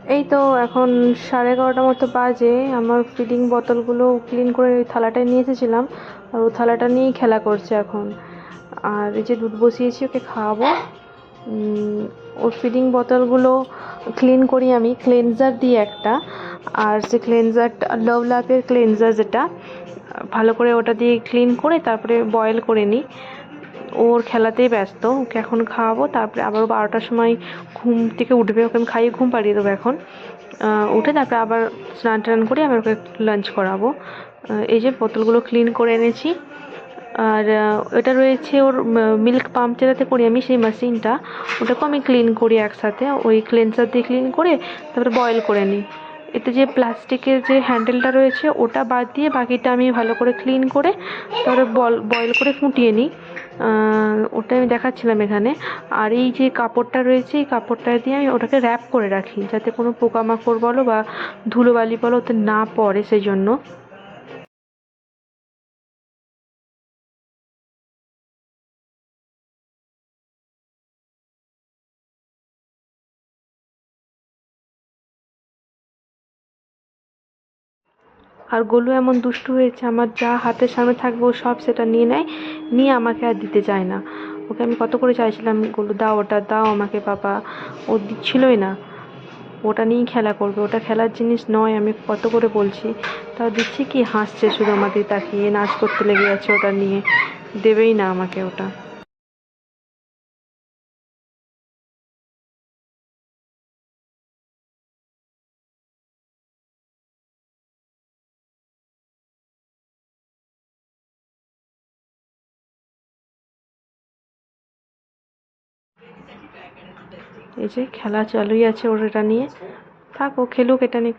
এই তো এখন 11:30 মতো বাজে। আমার ফিডিং বোতলগুলো ক্লিন করে ওই থালাটায় নিয়ে এসেছিলাম, আর ও থালাটা নিয়েই খেলা করছে এখন। আর এই যে দুধ বসিয়েছি ওকে খাওয়াবো। ওর ফিডিং বোতলগুলো ক্লিন করি আমি ক্লেনজার দিয়ে একটা, আর সে ক্লেনজারটা লাভ লাভের ক্লেনজার, যেটা ভালো করে ওটা দিয়ে ক্লিন করে তারপরে বয়েল করে নিই। ওর খেলাতেই ব্যস্ত, ওকে এখন খাওয়াবো, তারপরে আবার 12টার সময় ঘুম থেকে উঠবে, ওকে আমি খাইয়ে ঘুম পাড়িয়ে দেবো এখন। উঠে তারপরে আবার স্নান টান করে আবার ওকে লাঞ্চ করাবো। এই যে বোতলগুলো ক্লিন করে এনেছি। আর এটা রয়েছে ওর মিল্ক পাম্প যেটাতে করি আমি, সেই মেশিনটা, ওটাকেও আমি ক্লিন করি একসাথে, ওই ক্লিনজার দিয়ে ক্লিন করে তারপরে বয়েল করে নিই। এতে যে প্লাস্টিকের যে হ্যান্ডেলটা রয়েছে ওটা বাদ দিয়ে বাকিটা আমি ভালো করে ক্লিন করে তারপরে বয়েল করে ফুটিয়ে নিই। ওটা আমি দেখাচ্ছিলাম এখানে। আর এই যে কাপড়টা রয়েছে এই কাপড়টা দিয়ে আমি ওটাকে র্যাপ করে রাখি, যাতে কোনো পোকামাকড় বলো বা ধুলোবালি বলো ওতে না পড়ে, সেই জন্য। আর গোলু এমন দুষ্টু হয়েছে, আমার যা হাতের সামনে থাকবে ও সব সেটা নিয়ে নেয়, নিয়ে আমাকে আর দিতে চায় না। ওকে আমি কত করে চাইছিলাম, গোলু দাও ওটা দাও আমাকে বাবা, ও দিচ্ছিলই না। ওটা নিয়েই খেলা করবে, ওটা খেলার জিনিস নয়, আমি কত করে বলছি, তাও দিচ্ছি কি, হাসছে শুধু আমাদের তাকিয়ে, নাচ করতে লেগে যাচ্ছে ওটা নিয়ে, দেবেই না আমাকে ওটা। এই যে খেলা চালুই আছে ওর এটা নিয়ে, থাক ও খেলুক এটা নিয়ে।